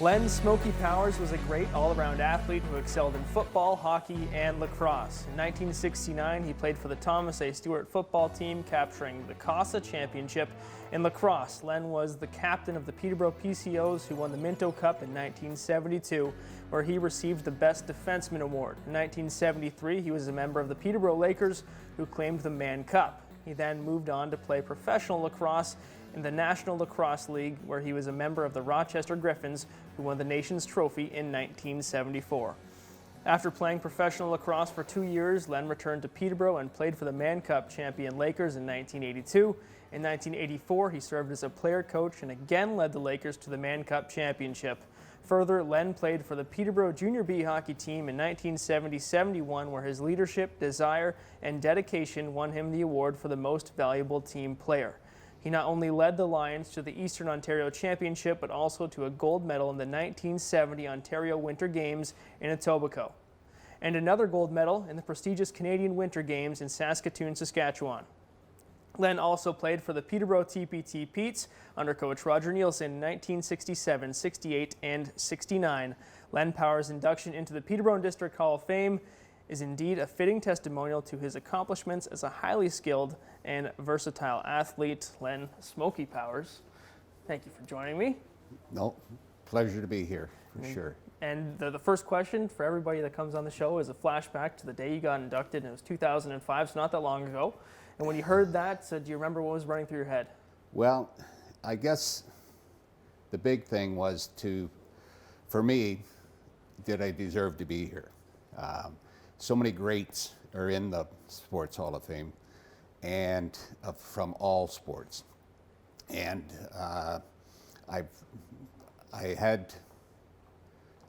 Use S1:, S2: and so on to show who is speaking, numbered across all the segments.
S1: Len Smokey Powers was a great all-around athlete who excelled in football, hockey, and lacrosse. In 1969, he played for the Thomas A. Stewart football team, capturing the CASA championship. In lacrosse, Len was the captain of the Peterborough PCOs, who won the Minto Cup in 1972, where he received the Best Defenseman Award. In 1973, he was a member of the Peterborough Lakers, who claimed the Mann Cup. He then moved on to play professional lacrosse in the National Lacrosse League, where he was a member of the Rochester Griffins, who won the nation's trophy in 1974. After playing professional lacrosse for 2 years, Len returned to Peterborough and played for the Mann Cup champion Lakers in 1982. In 1984, he served as a player coach and again led the Lakers to the Mann Cup championship. Further, Len played for the Peterborough Junior B hockey team in 1970-71, where his leadership, desire, and dedication won him the award for the most valuable team player. He not only led the Lions to the Eastern Ontario Championship, but also to a gold medal in the 1970 Ontario Winter Games in Etobicoke, and another gold medal in the prestigious Canadian Winter Games in Saskatoon, Saskatchewan. Len also played for the Peterborough TPT Petes under coach Roger Nielsen in 1967, 68, and 69. Len Powers' induction into the Peterborough District Hall of Fame is indeed a fitting testimonial to his accomplishments as a highly skilled and versatile athlete. Len Smokey Powers, thank you for joining me.
S2: No, pleasure to be here, for sure.
S1: And the first question for everybody that comes on the show is a flashback to the day you got inducted, and it was 2005, so not that long ago. And when you heard that, do you remember what was running through your head?
S2: Well, I guess the big thing was for me, did I deserve to be here? So many greats are in the Sports Hall of Fame, and from all sports. And I had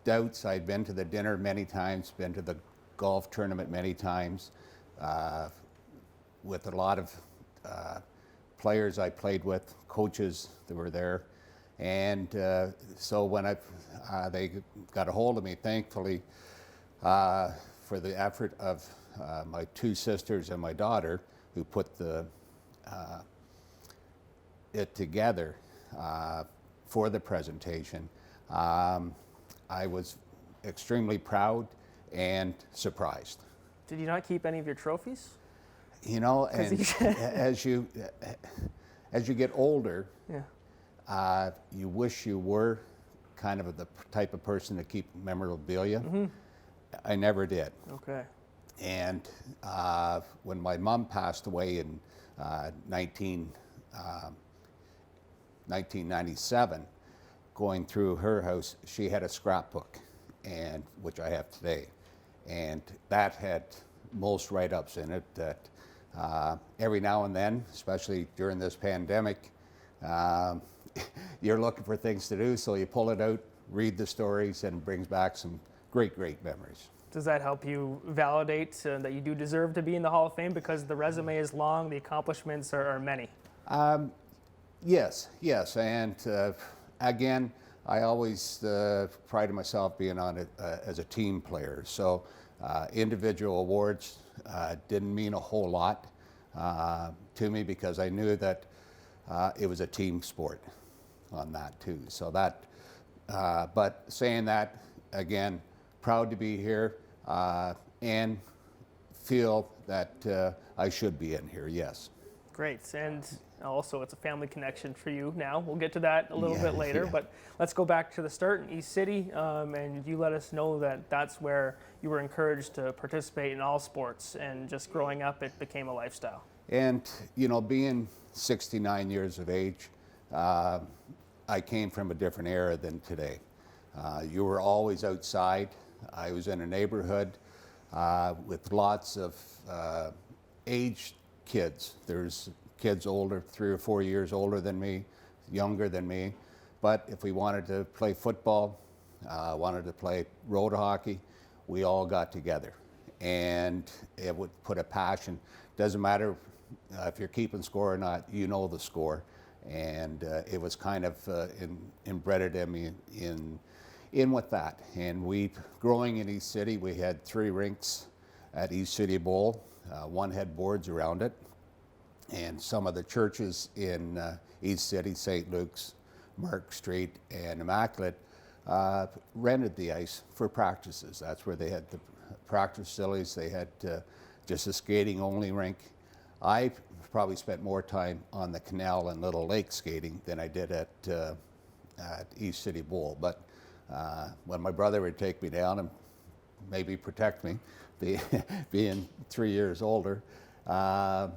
S2: doubts. I'd been to the dinner many times, been to the golf tournament many times, with a lot of players I played with, coaches that were there. And so when they got a hold of me, thankfully, for the effort of my two sisters and my daughter, who put it together for the presentation, I was extremely proud and surprised.
S1: Did you not keep any of your trophies?
S2: You know, and as you get older,
S1: yeah.
S2: You wish you were kind of the type of person to keep memorabilia. Mm-hmm. I never did.
S1: Okay.
S2: And when my mom passed away in 1997, going through her house, she had a scrapbook, and which I have today, and that had most write-ups in it that every now and then, especially during this pandemic, you're looking for things to do, so you pull it out, read the stories, and it brings back some great memories.
S1: Does that help you validate that you do deserve to be in the Hall of Fame, because the resume is long, the accomplishments are many?
S2: Yes, and again, I always prided myself being on it as a team player. So individual awards didn't mean a whole lot to me, because I knew that it was a team sport on that too. So that, but saying that, again, proud to be here and feel that I should be in here, yes.
S1: Great, and also it's a family connection for you now. We'll get to that a little bit later, but let's go back to the start in East City, and you let us know that that's where you were encouraged to participate in all sports, and just growing up it became a lifestyle.
S2: And you know, being 69 years of age, I came from a different era than today. You were always outside. I was in a neighborhood with lots of aged kids. There's kids older, 3 or 4 years older than me, younger than me. But if we wanted to play football, wanted to play road hockey, we all got together. And it would put a passion. Doesn't matter if you're keeping score or not, you know the score. And it was kind of embedded in me in with that. And growing in East City, we had 3 rinks at East City Bowl. One had boards around it. And some of the churches in East City, St. Luke's, Mark Street, and Immaculate, rented the ice for practices. That's where they had the practice facilities. They had just a skating only rink. I probably spent more time on the canal and Little Lake skating than I did at East City Bowl. But when my brother would take me down and maybe protect me, being 3 years older, I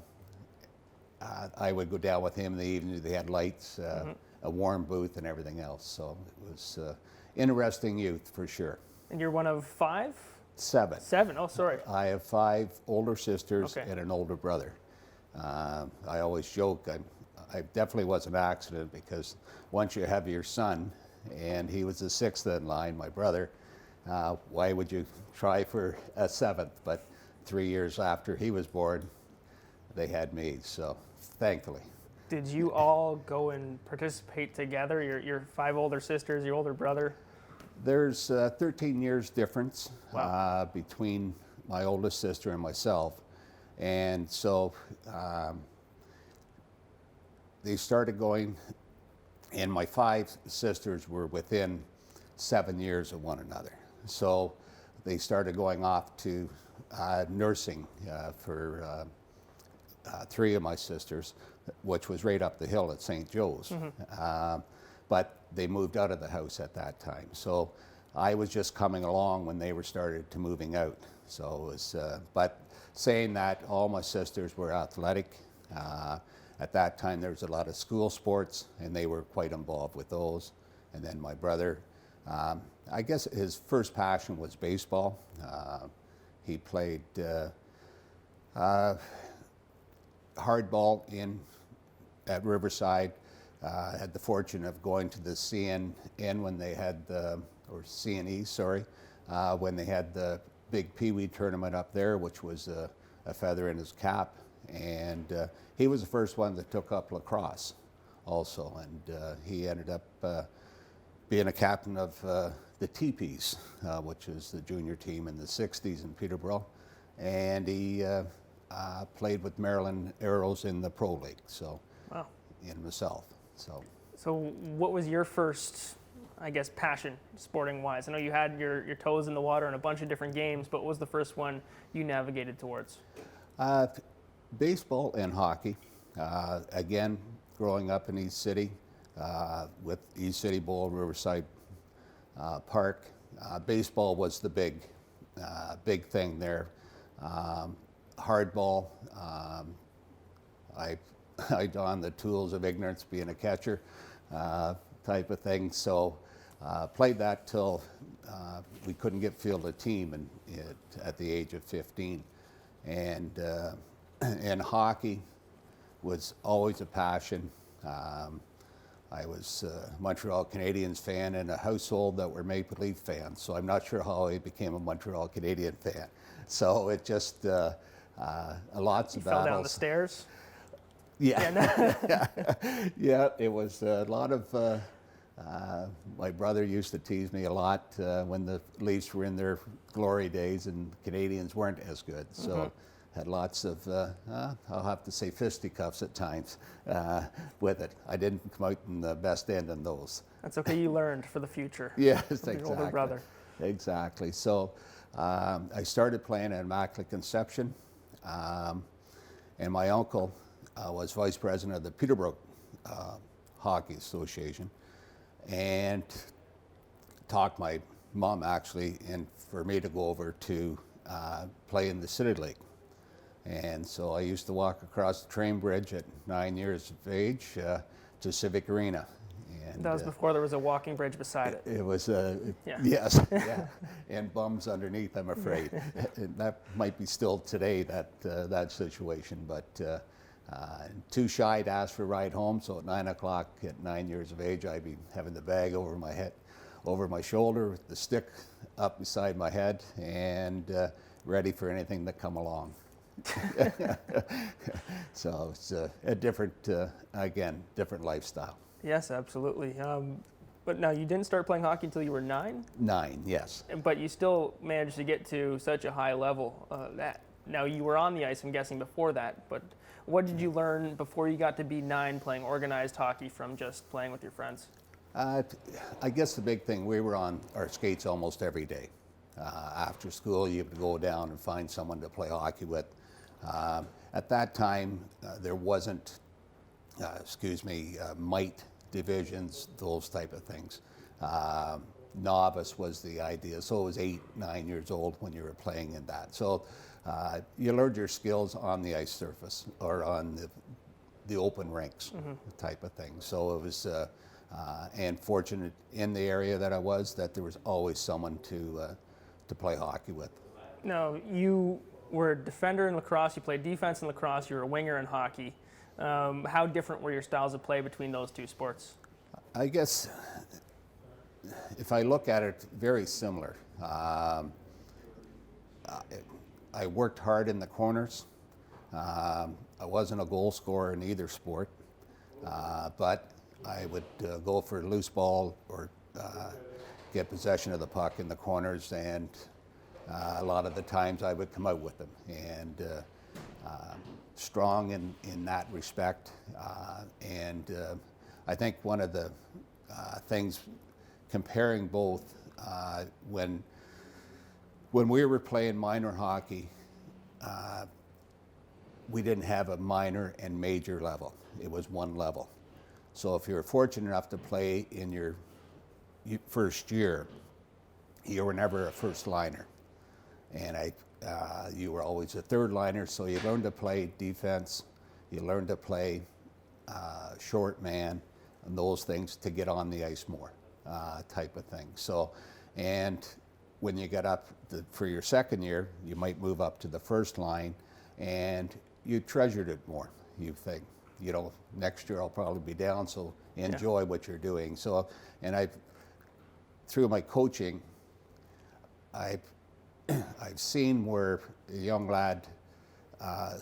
S2: would go down with him in the evening. They had lights, a warm booth, and everything else. So it was interesting youth for sure.
S1: And you're one of 5?
S2: 7.
S1: 7. Oh, sorry.
S2: I have 5 older sisters
S1: Okay.
S2: and an older brother. I always joke, I definitely was an accident, because once you have your son, and he was the 6th in line, my brother, why would you try for a 7th? But 3 years after he was born, they had me, so thankfully.
S1: Did you all go and participate together? Your 5 older sisters, your older brother?
S2: There's 13 years difference
S1: Wow.
S2: between my oldest sister and myself. And so they started going, and my 5 sisters were within 7 years of one another. So they started going off to nursing for 3 of my sisters, which was right up the hill at St. Joe's. But they moved out of the house at that time. So I was just coming along when they were started to moving out. So it was, but saying that, all my sisters were athletic. At that time, there was a lot of school sports, and they were quite involved with those. And then my brother, I guess his first passion was baseball. He played hardball at Riverside. Had the fortune of going to the CNN when they had or CNE, sorry, when they had the big Pee Wee tournament up there, which was a feather in his cap. And he was the first one that took up lacrosse also. And he ended up being a captain of the Teepees, which is the junior team in the 60s in Peterborough. And he played with Maryland Arrows in the Pro League, so
S1: Wow.
S2: in the South.
S1: So what was your first, I guess, passion, sporting-wise? I know you had your toes in the water in a bunch of different games, but what was the first one you navigated towards?
S2: Baseball and hockey. Again, growing up in East City with East City Bowl, Riverside Park. Baseball was the big thing there. Hardball. I donned the tools of ignorance, being a catcher type of thing. So played that till we couldn't get field a team at the age of 15. And hockey was always a passion. I was a Montreal Canadiens fan in a household that were Maple Leaf fans, so I'm not sure how I became a Montreal Canadian fan. So it just lots of battles.
S1: Fell down the stairs?
S2: Yeah, yeah, it was a lot of, my brother used to tease me a lot when the Leafs were in their glory days and Canadians weren't as good. So had lots of, I'll have to say, fisticuffs at times with it. I didn't come out in the best end in those.
S1: That's okay, you learned for the future.
S2: Yes,
S1: From
S2: exactly.
S1: your older brother.
S2: Exactly. So I started playing at Immaculate Conception, and my uncle was vice president of the Peterborough Hockey Association, and talked my mom actually in for me to go over to play in the City League. And so I used to walk across the train bridge at 9 years of age to Civic Arena. And
S1: That was before there was a walking bridge beside it.
S2: it was,
S1: Yeah.
S2: yes, yeah, and bums underneath, I'm afraid. And that might be still today, that situation, but too shy to ask for a ride home, so at 9 o'clock at 9 years of age, I'd be having the bag over my head, over my shoulder, with the stick up beside my head, and ready for anything that come along. So it's a different, again, different lifestyle.
S1: Yes, absolutely. But now you didn't start playing hockey until you were 9?
S2: 9, yes.
S1: But you still managed to get to such a high level. Now you were on the ice, I'm guessing, before that. But what did you learn before you got to be 9 playing organized hockey from just playing with your friends?
S2: I guess the big thing, we were on our skates almost every day. After school, you would go down and find someone to play hockey with. At that time, there wasn't, mite divisions, those type of things. Novice was the idea, so it was 8, 9 years old when you were playing in that. So you learned your skills on the ice surface or on the open rinks type of thing. So it was, and fortunate in the area that I was, that there was always someone to play hockey with.
S1: Now, you were a defender in lacrosse, you played defense in lacrosse, you were a winger in hockey. How different were your styles of play between those two sports?
S2: I guess if I look at it, very similar. I worked hard in the corners. I wasn't a goal scorer in either sport, but I would go for a loose ball or get possession of the puck in the corners, and a lot of the times I would come out with them. And strong in that respect. And I think one of the things comparing both, when we were playing minor hockey, we didn't have a minor and major level. It was one level. So if you were fortunate enough to play in your first year, you were never a first liner. And you were always a third liner, so you learned to play defense, you learned to play short man, and those things to get on the ice more, type of thing. So, and when you get up for your second year, you might move up to the first line, and you treasured it more. You think, next year I'll probably be down, so enjoy what you're doing. So, and through my coaching, I've seen where a young lad,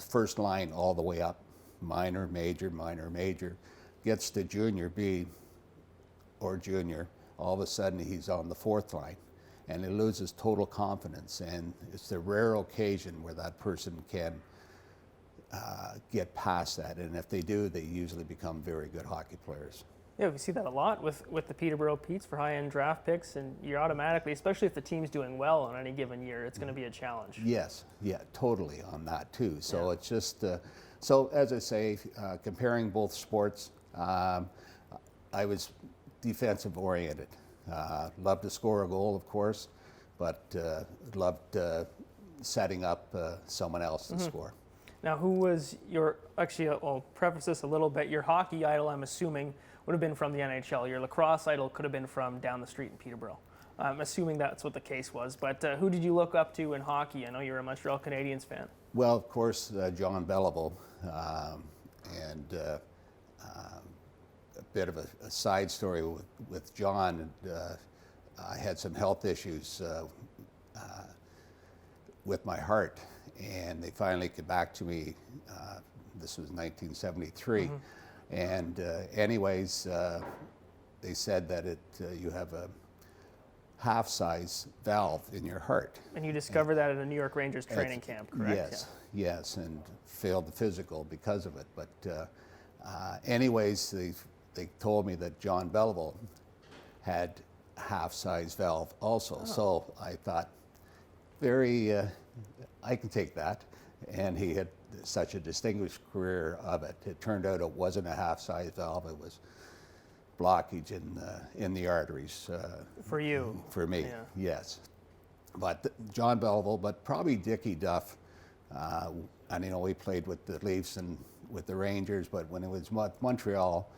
S2: first line all the way up, minor, major, gets to junior B or junior, all of a sudden he's on the fourth line and he loses total confidence. And it's the rare occasion where that person can get past that. And if they do, they usually become very good hockey players.
S1: Yeah, we see that a lot with the Peterborough Petes for high-end draft picks, and you're automatically, especially if the team's doing well on any given year, it's going to be a challenge.
S2: Yes, yeah, totally on that too. So it's just, so as I say, comparing both sports, I was defensive oriented. Loved to score a goal, of course, but loved setting up someone else to score.
S1: Now, who was I'll preface this a little bit, your hockey idol, I'm assuming, would have been from the NHL. Your lacrosse idol could have been from down the street in Peterborough. I'm assuming that's what the case was. But who did you look up to in hockey? I know you're a Montreal Canadiens fan.
S2: Well, of course, John Beliveau. And a bit of a side story with John. I had some health issues with my heart, and they finally came back to me. This was 1973. And anyways, they said that you have a half-size valve in your heart.
S1: And you discovered that at a New York Rangers training camp, correct?
S2: Yes, yes, and failed the physical because of it. But anyways, they told me that John Beliveau had half-size valve also. Oh. So I thought, I can take that. And he had such a distinguished career of it. It turned out it wasn't a half-size valve; it was blockage in the arteries.
S1: For you?
S2: For me, yes. But John Beliveau, but probably Dickie Duff. And we played with the Leafs and with the Rangers, but when it was Montreal,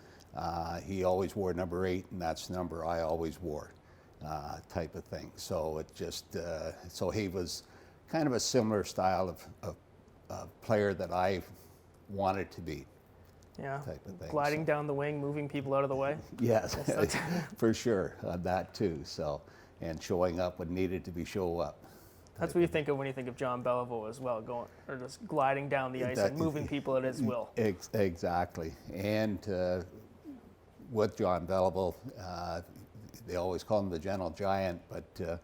S2: he always wore number 8, and that's the number I always wore, type of thing. So it just so he was kind of a similar style of player that I wanted to be.
S1: Yeah,
S2: type of thing.
S1: Gliding down the wing, moving people out of the way.
S2: Yes, for sure, that too. So, and showing up when needed to be show up.
S1: That's what you think of when you think of John Beliveau as well, just gliding down the ice and moving people at his will.
S2: Exactly. And with John Beliveau, they always call him the gentle giant, but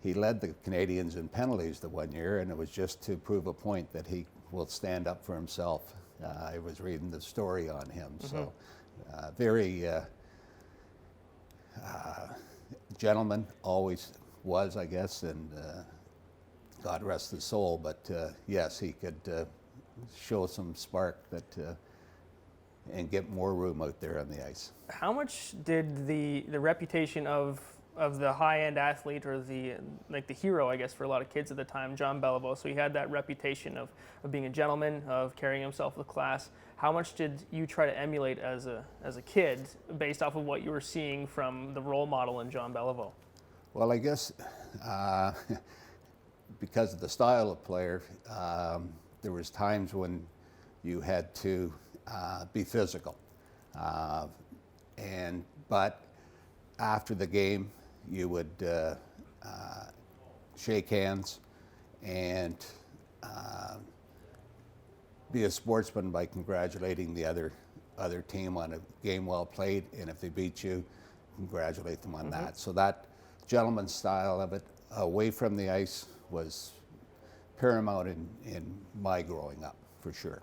S2: he led the Canadiens in penalties the one year, and it was just to prove a point that he will stand up for himself. I was reading the story on him, so very gentleman, always was, I guess, and God rest his soul. But yes, he could show some spark and get more room out there on the ice.
S1: How much did the reputation of the high-end athlete, or the hero, I guess, for a lot of kids at the time, John Beliveau, so he had that reputation of being a gentleman, of carrying himself with class. How much did you try to emulate as a kid based off of what you were seeing from the role model in John Beliveau?
S2: Well, I guess because of the style of player, there was times when you had to be physical. But after the game, you would shake hands and be a sportsman by congratulating the other team on a game well played, and if they beat you, congratulate them on that. So that gentleman's style of it, away from the ice, was paramount in my growing up, for sure.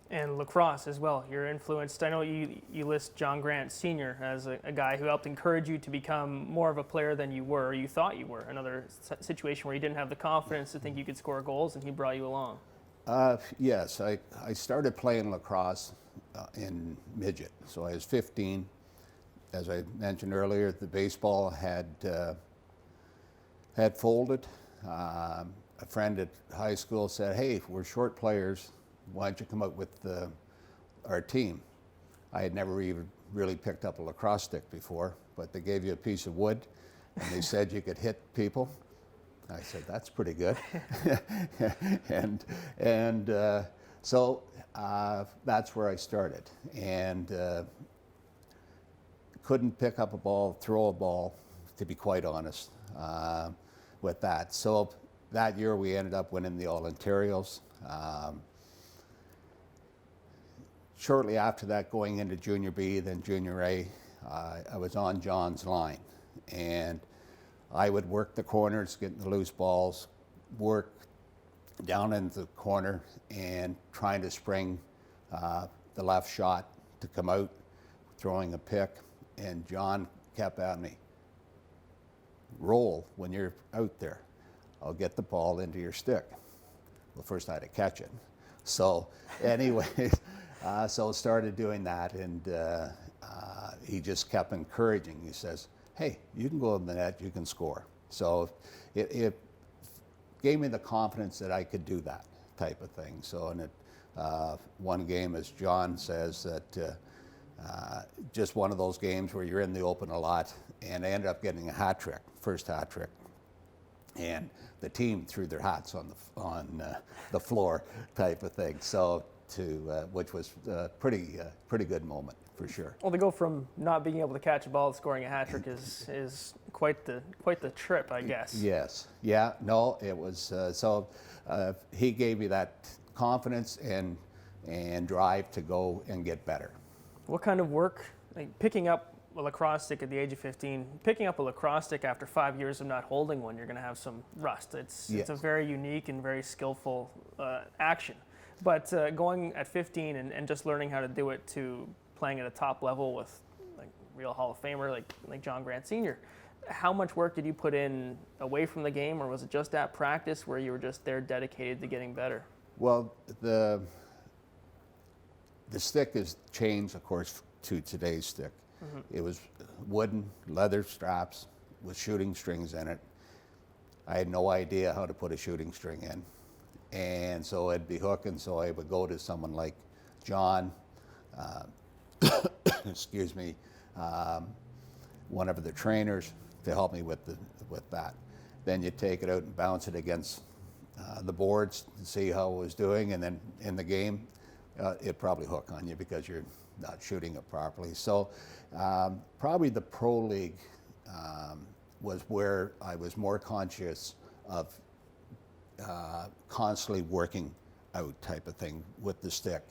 S1: And lacrosse as well. You're influenced. I know you list John Grant Sr. as a guy who helped encourage you to become more of a player than you were, or you thought you were. Another situation where you didn't have the confidence to think you could score goals, and he brought you along.
S2: Yes, I started playing lacrosse in midget. So I was 15. As I mentioned earlier, the baseball had folded. A friend at high school said, "Hey, we're short players. Why don't you come out with our team?" I had never even really picked up a lacrosse stick before, but they gave you a piece of wood and they said you could hit people. I said, "That's pretty good." So that's where I started, and couldn't pick up a ball, throw a ball, to be quite honest, with that. So that year we ended up winning the All-Ontarios. Shortly after that, going into Junior B, then Junior A, I was on John's line, and I would work the corners, getting the loose balls, work down into the corner and trying to spring the left shot to come out, throwing a pick, and John kept at me. "Roll when you're out there. I'll get the ball into your stick." Well, first I had to catch it. So anyway, so started doing that, and he just kept encouraging. He says, "Hey, you can go in the net, you can score." So it gave me the confidence that I could do that type of thing. So in one game, as John says, that just one of those games where you're in the open a lot, and I ended up getting a hat trick, first hat trick. And the team threw their hats on the floor type of thing. So which was a pretty good moment, for sure.
S1: Well, to go from not being able to catch a ball to scoring a hat trick is quite the trip, I guess.
S2: Yes. Yeah. No, it was. He gave me that confidence and drive to go and get better.
S1: What kind of work, like picking up a lacrosse stick at the age of 15, picking up a lacrosse stick after 5 years of not holding one, you're going to have some rust. It's a very unique and very skillful action. But going at 15 and just learning how to do it, to playing at a top level with like real Hall of Famer like John Grant Sr., how much work did you put in away from the game, or was it just at practice where you were just there dedicated to getting better?
S2: Well, the stick has changed, of course, to today's stick. Mm-hmm. It was wooden, leather straps with shooting strings in it. I had no idea how to put a shooting string in. And so it'd be hooking, so I would go to someone like John, excuse me, one of the trainers to help me with that. Then you take it out and bounce it against the boards to see how it was doing, and then in the game, it'd probably hook on you because you're not shooting it properly. So probably the pro league was where I was more conscious of constantly working out type of thing with the stick.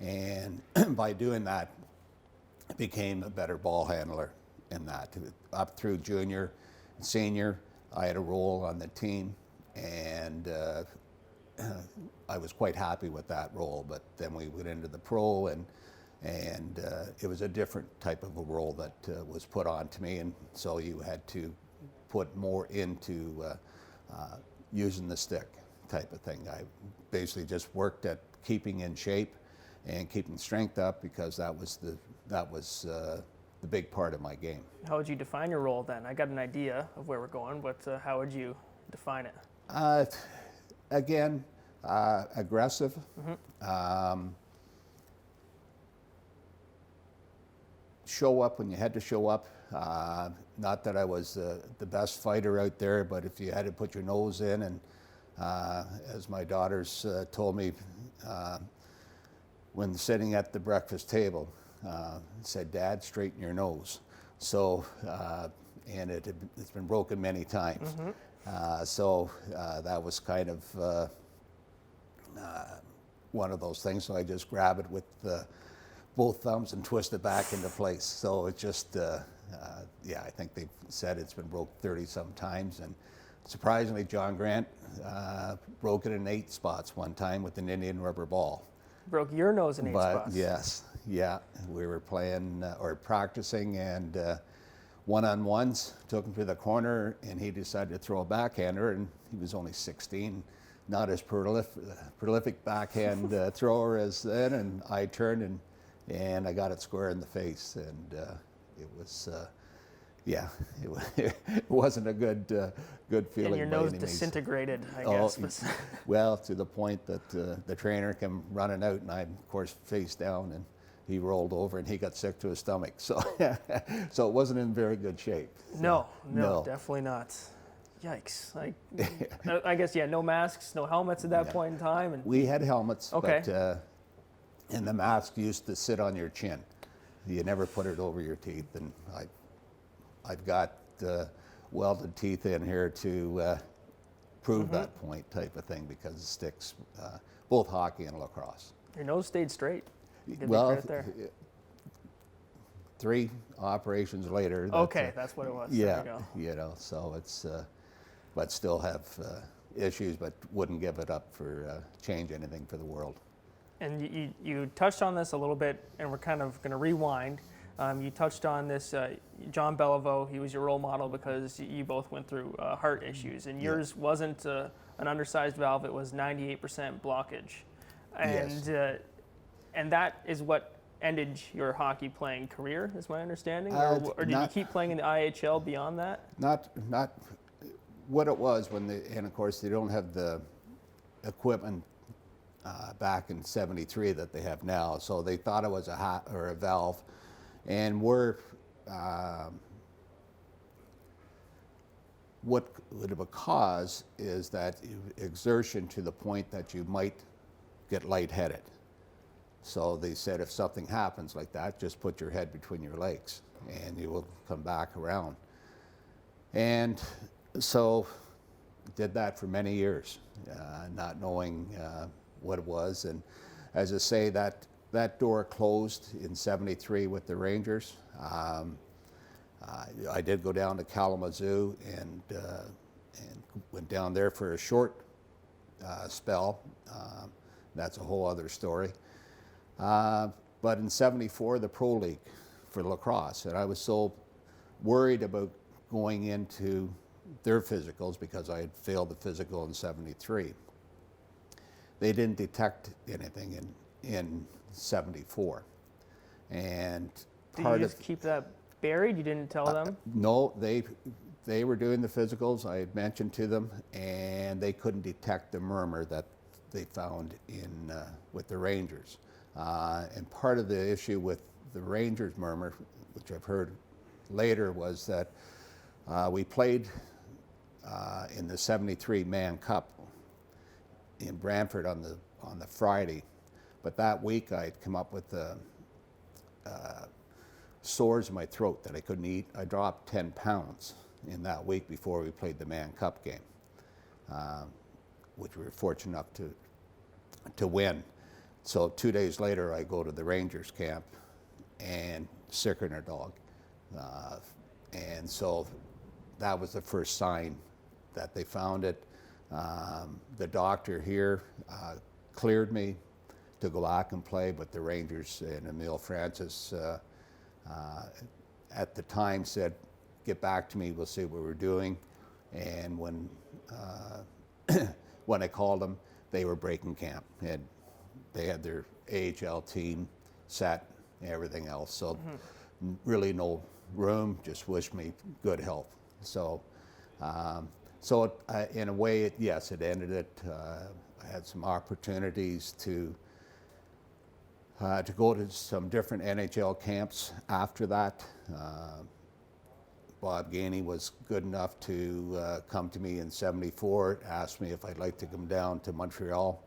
S2: And by doing that, I became a better ball handler in that. Up through junior and senior, I had a role on the team, and I was quite happy with that role. But then we went into the pro, And it was a different type of a role that was put on to me, and so you had to put more into using the stick type of thing. I basically just worked at keeping in shape and keeping strength up, because that was the big part of my game.
S1: How would you define your role then? I got an idea of where we're going, but how would you define it?
S2: Again, aggressive. Show up when you had to show up. Not that I was the best fighter out there, but if you had to put your nose in, and as my daughters told me when sitting at the breakfast table, said, "Dad, straighten your nose." So, and it's been broken many times. So that was kind of one of those things. So I just grab it with both thumbs and twist it back into place. So it just, yeah, I think they've said it's been broke 30 some times. And surprisingly, John Grant broke it in 8 spots one time with an Indian rubber ball.
S1: Broke your nose in 8 spots?
S2: Yes, yeah. We were playing or practicing, and one-on-ones, took him to the corner, and he decided to throw a backhander, and he was only 16. Not as prolific backhand thrower as then, and I turned and I got it square in the face, and it was, yeah, it wasn't a good feeling.
S1: And your nose disintegrated, I guess.
S2: Well, to the point that the trainer came running out, and I, of course, face down, and he rolled over and he got sick to his stomach. So, so it wasn't in very good shape. So,
S1: no, definitely not. Yikes! I guess, yeah, no masks, no helmets at that point in time. And
S2: we had helmets,
S1: okay.
S2: But and the mask used to sit on your chin. You never put it over your teeth, and I've got welded teeth in here to prove that point, type of thing, because it sticks, both hockey and lacrosse.
S1: Your nose stayed straight.
S2: Well, 3 operations later.
S1: Okay, that's what it was.
S2: Yeah,
S1: there
S2: you know, so it's, but still have issues, but wouldn't give it up for change anything for the world.
S1: And you touched on this a little bit, and we're kind of going to rewind. You touched on this, John Beliveau. He was your role model because you both went through heart issues, and yours wasn't an undersized valve; it was 98% blockage, and
S2: yes.
S1: And that is what ended your hockey playing career, is my understanding, or did you keep playing in the IHL beyond that?
S2: Not what it was when and of course they don't have the equipment back in '73 that they have now, so they thought it was a valve, and what would have a cause is that exertion to the point that you might get lightheaded. So they said, if something happens like that, just put your head between your legs and you will come back around. And so did that for many years, not knowing what it was. And as I say, that door closed in '73 with the Rangers. I did go down to Kalamazoo and went down there for a short spell. That's a whole other story. But in '74, the Pro League for lacrosse, and I was so worried about going into their physicals because I had failed the physical in '73. They didn't detect anything in '74, and
S1: Did you just keep that buried? You didn't tell them?
S2: No, they were doing the physicals. I had mentioned to them, and they couldn't detect the murmur that they found in with the Rangers. And part of the issue with the Rangers murmur, which I've heard later, was that we played in the '73 Man Cup in Brantford on the Friday, but that week I'd come up with sores in my throat that I couldn't eat. I dropped 10 pounds in that week before we played the Man Cup game, which we were fortunate enough to win. So 2 days later, I go to the Rangers camp and sicker than a dog. And so that was the first sign that they found it. The doctor here cleared me, to go back and play, but the Rangers and Emile Francis at the time said, get back to me, we'll see what we're doing. And when when I called them, they were breaking camp. They had their AHL team set and everything else. So really no room, just wished me good health. So in a way, yes, it ended it. I had some opportunities to go to some different NHL camps after that. Bob Gainey was good enough to come to me in '74, asked me if I'd like to come down to Montreal.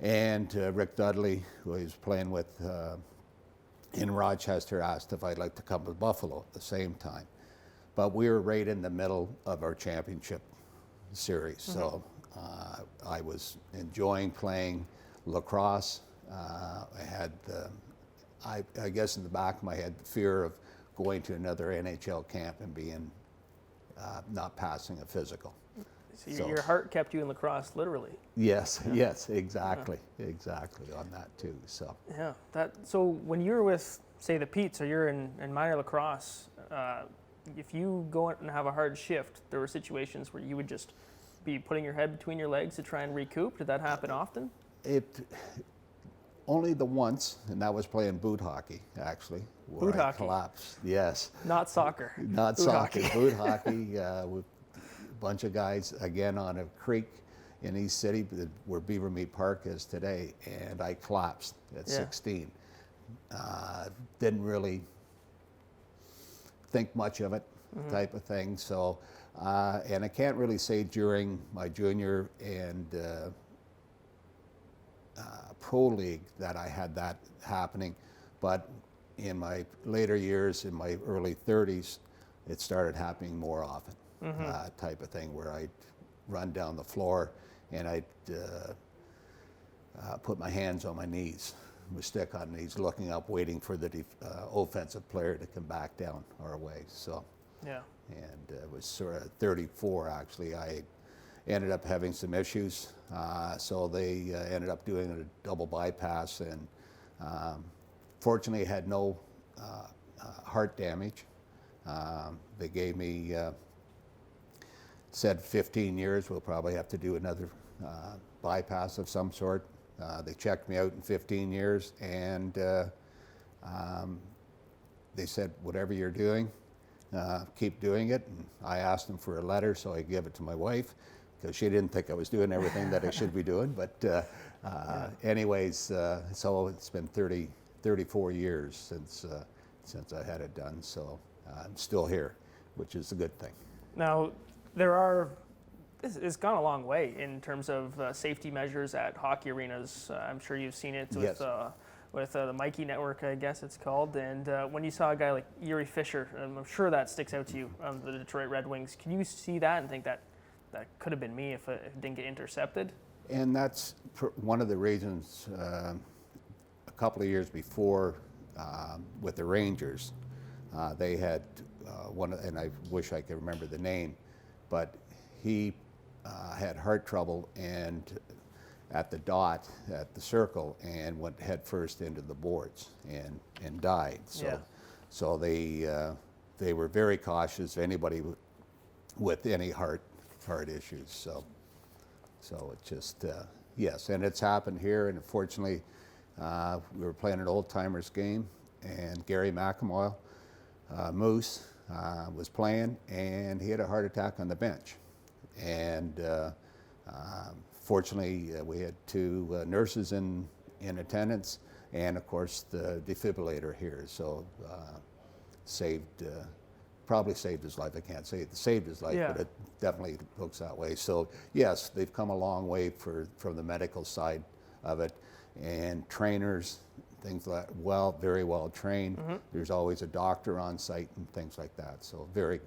S2: And Rick Dudley, who he was playing with in Rochester, asked if I'd like to come to Buffalo at the same time. But we were right in the middle of our championship series, so I was enjoying playing lacrosse. I had, I guess in the back of my head, the fear of going to another NHL camp and being not passing a physical.
S1: So your heart kept you in lacrosse, literally.
S2: Yes, yes, exactly, exactly on that too. So
S1: yeah, so when you were with, say, the Petes, or you're in minor lacrosse, if you go out and have a hard shift, there were situations where you would just be putting your head between your legs to try and recoup. Did that happen often?
S2: Only the once, and that was playing boot hockey, actually.
S1: Boot hockey?
S2: Collapsed, yes.
S1: Not soccer.
S2: Not
S1: boot
S2: soccer,
S1: hockey.
S2: Boot hockey. With a bunch of guys, again, on a creek in East City, where Beaver Meat Park is today, and I collapsed at 16. Didn't really think much of it, type of thing. So, and I can't really say during my junior and pro league that I had that happening, but in my later years, in my early 30s, it started happening more often, type of thing, where I'd run down the floor and I'd put my hands on my knees, with stick on knees, looking up, waiting for the offensive player to come back down our way. So,
S1: yeah.
S2: And it was sort of 34, actually. I ended up having some issues, so they ended up doing a double bypass, and fortunately had no heart damage. They gave me, said 15 years, we'll probably have to do another bypass of some sort. They checked me out in 15 years, and they said, whatever you're doing, keep doing it. And I asked them for a letter, so I gave it to my wife, because she didn't think I was doing everything that I should be doing. But anyways, so it's been 34 years since I had it done. So I'm still here, which is a good thing.
S1: Now, it's gone a long way in terms of safety measures at hockey arenas. I'm sure you've seen it with, with the Mikey Network, I guess it's called. And when you saw a guy like Yuri Fisher, I'm sure that sticks out to you, the Detroit Red Wings. Can you see that and think that could have been me if it didn't get intercepted? And
S2: that's one of the reasons a couple of years before with the Rangers, they had one, and I wish I could remember the name, but he had heart trouble and at the dot, at the circle, and went head first into the boards and died. So, so they were very cautious. Anybody with any heart issues. So it just yes, and it's happened here. And unfortunately, we were playing an old timers game, and Gary McAmoyle, Moose, was playing, and he had a heart attack on the bench. And fortunately, we had two nurses in attendance, and of course the defibrillator here. So probably saved his life. I can't say it saved his life, but it definitely looks that way. So yes, they've come a long way from the medical side of it, and trainers, things like very well trained. There's always a doctor on site and things like that. So very,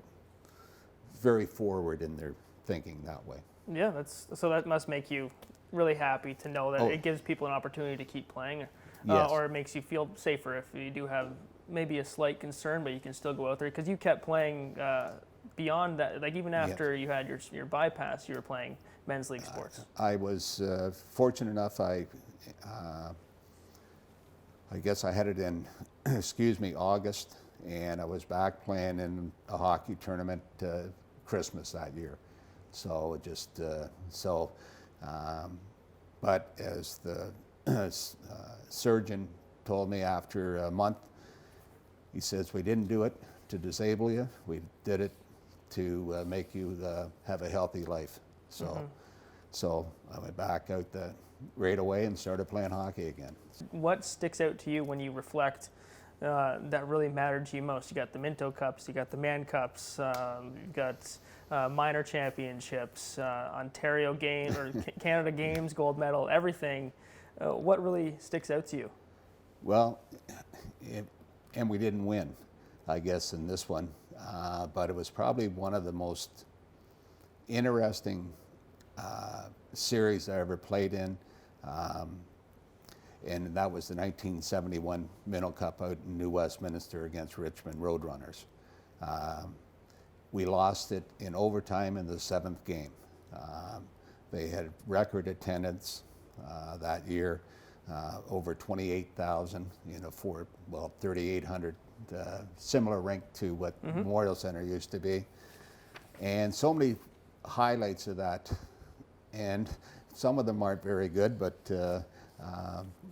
S2: very forward in their thinking that way.
S1: Yeah, so that must make you really happy to know that it gives people an opportunity to keep playing, or it makes you feel safer if you do have maybe a slight concern, but you can still go out there, because you kept playing beyond that, like even after you had your bypass, you were playing men's league sports.
S2: I was fortunate enough. I guess I had it in, August, and I was back playing in a hockey tournament Christmas that year. So but as the surgeon told me after a month, he says, we didn't do it to disable you, we did it to make you have a healthy life. So I went back out right away and started playing hockey again.
S1: What sticks out to you when you reflect that really mattered to you most? You got the Minto Cups, you got the Man Cups, you got minor championships, Ontario Games or Canada Games, gold medal, everything. What really sticks out to you?
S2: Well, and we didn't win, I guess, in this one, but it was probably one of the most interesting series I ever played in. And that was the 1971 Minto Cup out in New Westminster against Richmond Roadrunners. We lost it in overtime in the 7th game. They had record attendance that year, over 28,000, for 3,800, similar rink to what Memorial Center used to be. And so many highlights of that, and some of them aren't very good, but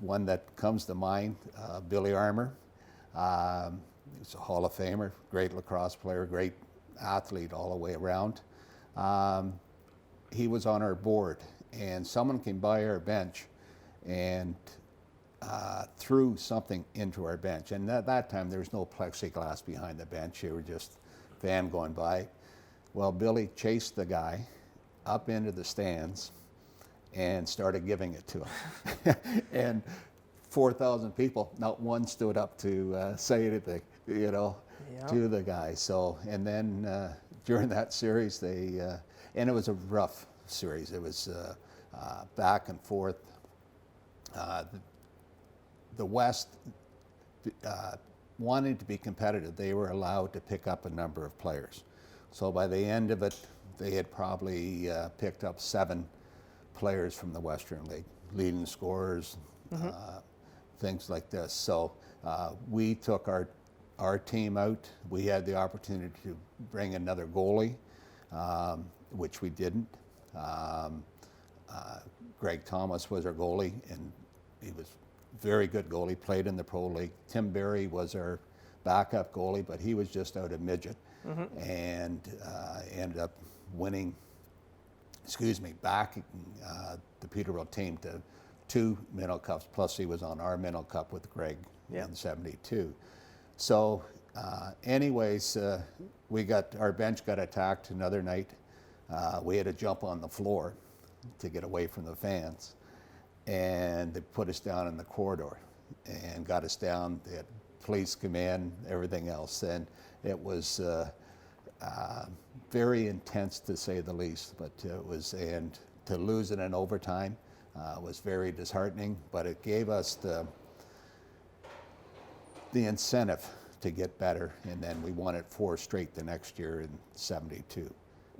S2: one that comes to mind, Billy Armour. He's a Hall of Famer, great lacrosse player, great athlete all the way around. He was on our board, and someone came by our bench and threw something into our bench. And at that time, there was no plexiglass behind the bench. They were just fan going by. Well, Billy chased the guy up into the stands and started giving it to him. And 4,000 people, not one stood up to say anything, to the guy. So, and then during that series, and it was a rough series. It was back and forth. The West, wanting to be competitive, they were allowed to pick up a number of players. So by the end of it, they had probably picked up 7 players from the Western League, leading scorers, things like this. So we took our team out. We had the opportunity to bring another goalie, which we didn't. Greg Thomas was our goalie, and he was a very good goalie, played in the Pro League. Tim Berry was our backup goalie, but he was just out of midget, and ended up winning, backing the Peterborough team to 2 Minto Cups, plus he was on our Minto Cup with Greg in '72. So anyways, our bench got attacked another night. We had to jump on the floor to get away from the fans, and they put us down in the corridor and got us down. They had police come in, everything else, and it was very intense to say the least. But it was, and to lose it in overtime was very disheartening. But it gave us the incentive to get better, and then we won it 4 straight the next year in '72.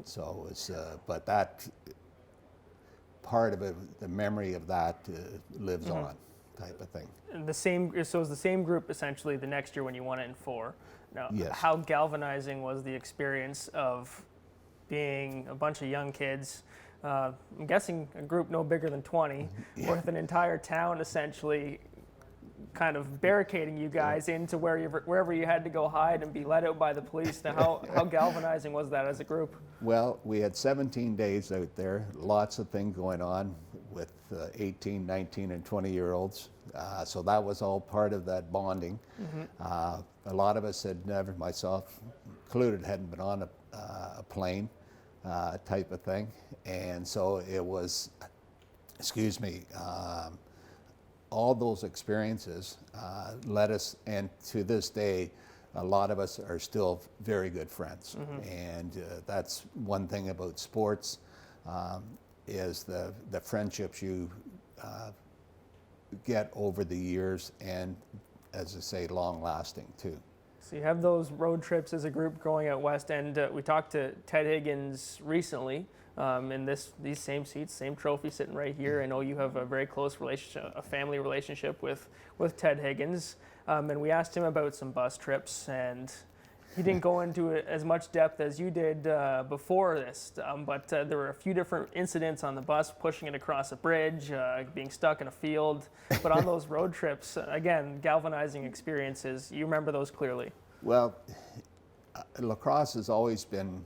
S2: So it was, but that part of it, the memory of that lives on, type of thing.
S1: So it was the same group essentially the next year when you won it in 4. Now, how galvanizing was the experience of being a bunch of young kids? I'm guessing a group no bigger than 20, with an entire town essentially kind of barricading you guys into wherever you had to go hide and be let out by the police. Now, how galvanizing was that as a group?
S2: Well, we had 17 days out there, lots of things going on with 18, 19, and 20-year-olds. So that was all part of that bonding. A lot of us had never, myself included, hadn't been on a plane type of thing. And so it was, all those experiences led us, and to this day, a lot of us are still very good friends. And that's one thing about sports, is the friendships you get over the years, and as I say, long lasting too.
S1: So you have those road trips as a group going out west, and we talked to Ted Higgins recently in these same seats, same trophy sitting right here. I know you have a very close relationship, a family relationship with Ted Higgins, and we asked him about some bus trips, and he didn't go into it as much depth as you did before this, but there were a few different incidents on the bus, pushing it across a bridge, being stuck in a field. But on those road trips, again, galvanizing experiences, you remember those clearly.
S2: Well, lacrosse has always been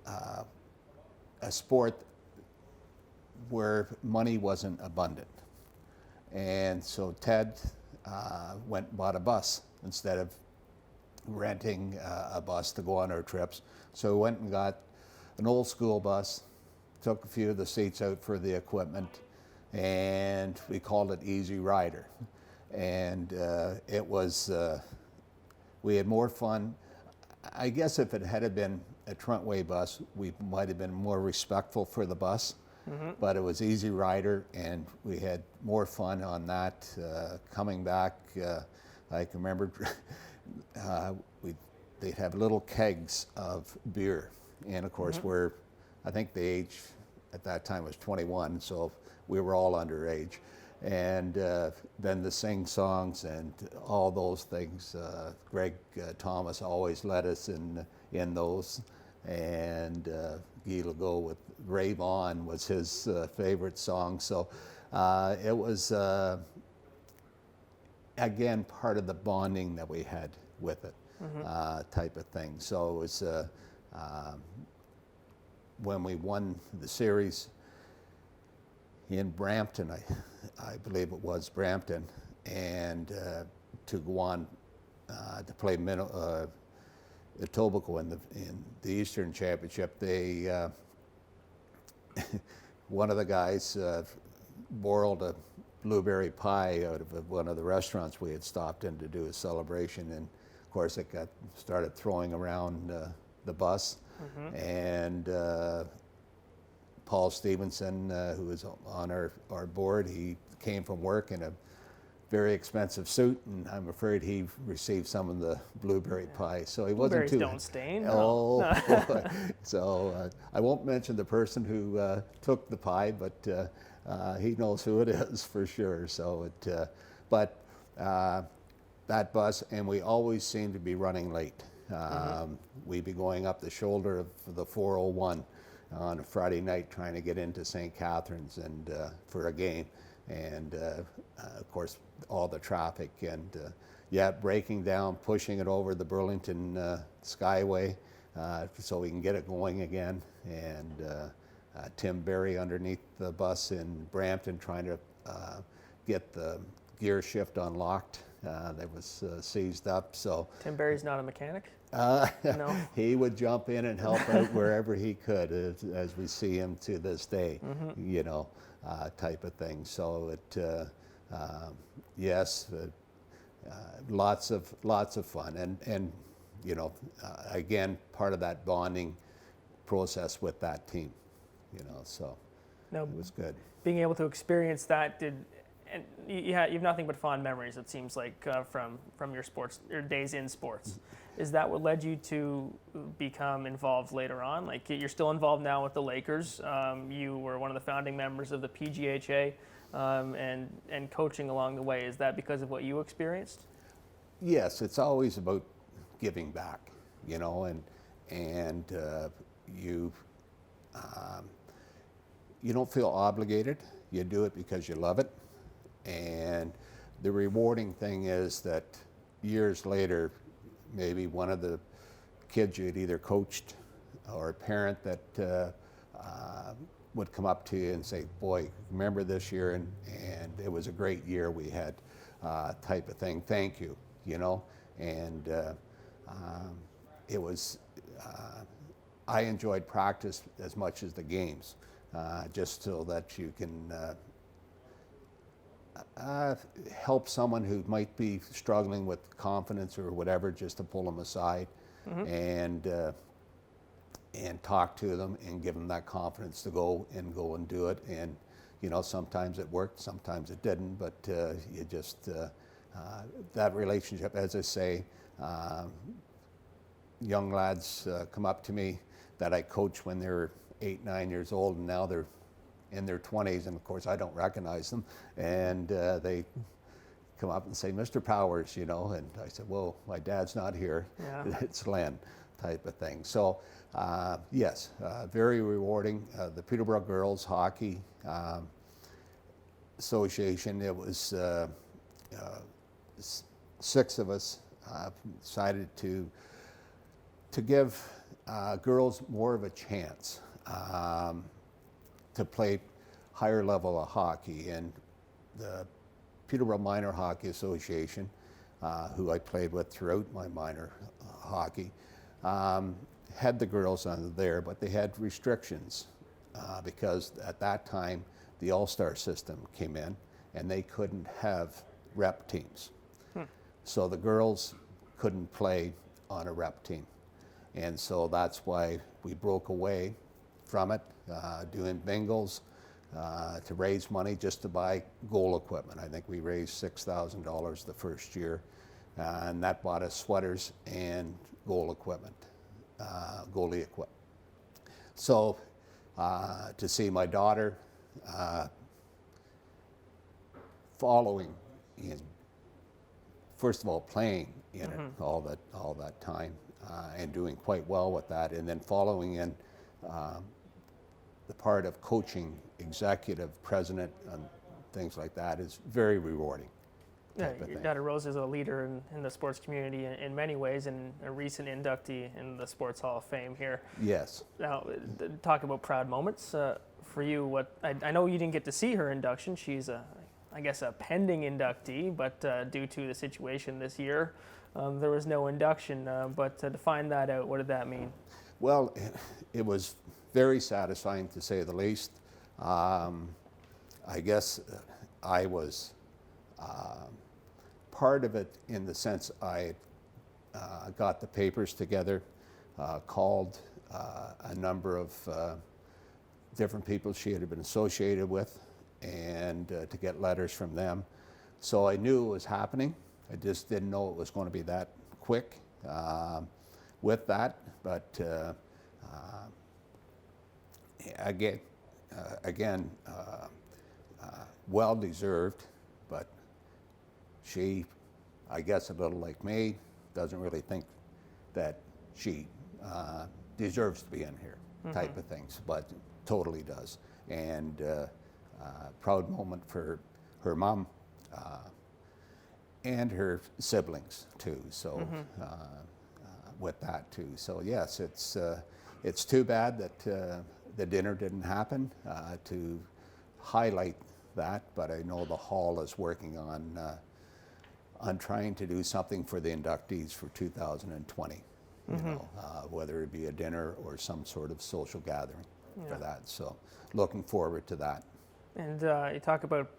S2: a sport where money wasn't abundant. And so Ted went and bought a bus instead of renting a bus to go on our trips. So we went and got an old school bus, took a few of the seats out for the equipment, and we called it Easy Rider. And it was, we had more fun. I guess if it had been a Trentway bus, we might have been more respectful for the bus. But it was Easy Rider, and we had more fun on that. Coming back, I can remember they'd have little kegs of beer, and of course I think the age at that time was 21, so we were all underage, and then the sing songs and all those things. Greg Thomas always led us in those, and Guy Legault with Rave On was his favorite song. So it was again part of the bonding that we had with it, type of thing. So it was when we won the series in Brampton, I believe it was Brampton, and to go on to play Etobicoke in the Eastern Championship. They one of the guys borrowed a blueberry pie out of one of the restaurants we had stopped in to do a celebration, and of course it started throwing around the bus, and Paul Stevenson, who was on our board, he came from work in a very expensive suit, and I'm afraid he received some of the blueberry pie. So he wasn't too.
S1: Blueberries don't stain.
S2: Oh, boy. So I won't mention the person who took the pie, but he knows who it is for sure. So that bus, and we always seemed to be running late. We'd be going up the shoulder of the 401 on a Friday night trying to get into St. Catharines and for a game, and of course all the traffic, and breaking down, pushing it over the Burlington Skyway so we can get it going again, and Tim Berry underneath the bus in Brampton trying to get the gear shift unlocked that was seized up. So
S1: Tim Berry's not a mechanic?
S2: No. He would jump in and help out wherever he could, as we see him to this day, type of thing. So it, yes, lots of fun, and again, part of that bonding process with that team, so
S1: now,
S2: it was good.
S1: Being able to experience that, and you have nothing but fond memories, it seems like, from your days in sports. Is that what led you to become involved later on? Like, you're still involved now with the Lakers. You were one of the founding members of the PGHA, and coaching along the way. Is that because of what you experienced?
S2: Yes, it's always about giving back, and you don't feel obligated. You do it because you love it. And the rewarding thing is that years later, maybe one of the kids you had either coached or a parent that would come up to you and say, boy, remember this year, and it was a great year we had, type of thing. Thank you, and it was, I enjoyed practice as much as the games, just so that you can help someone who might be struggling with confidence or whatever, just to pull them aside and talk to them and give them that confidence to go and do it. And sometimes it worked, sometimes it didn't, but you just that relationship, as I say, Young lads come up to me that I coached when they were 8, 9 years old, and now they're in their 20s, and of course I don't recognize them, and they come up and say, "Mr. Powers," you know, and I said, "Well, my dad's not here."
S1: Yeah.
S2: It's Len, type of thing. So yes, very rewarding. The Peterborough Girls Hockey Association, it was 6 of us decided to give girls more of a chance to play higher level of hockey. And the Peterborough Minor Hockey Association, who I played with throughout my minor hockey, had the girls under there, but they had restrictions because at that time the All-Star system came in and they couldn't have rep teams. So the girls couldn't play on a rep team. And so that's why we broke away from it, doing bingos to raise money just to buy goal equipment. I think we raised $6,000 the first year, and that bought us sweaters and goal equipment, goalie equipment. So to see my daughter following in, first of all, playing in it all that time, and doing quite well with that, and then following in the part of coaching, executive, president, and things like that is very rewarding.
S1: Yeah, your daughter Rose is a leader in the sports community in many ways, and a recent inductee in the Sports Hall of Fame here.
S2: Yes.
S1: Now, talk about proud moments for you. What I know you didn't get to see her induction. She's I guess a pending inductee, but due to the situation this year, there was no induction. But to find that out, what did that mean?
S2: Well, it was very satisfying, to say the least. I guess I was part of it in the sense I got the papers together, called a number of different people she had been associated with, and to get letters from them. So I knew it was happening. I just didn't know it was going to be that quick with that. But again, well deserved, but she, I guess a little like me, doesn't really think that she deserves to be in here, type of things, but totally does. And proud moment for her mom and her siblings too. So with that too. So yes, it's too bad that the dinner didn't happen to highlight that, but I know the hall is working on trying to do something for the inductees for 2020. You know, whether it be a dinner or some sort of social gathering for that. So looking forward to that.
S1: And you talk about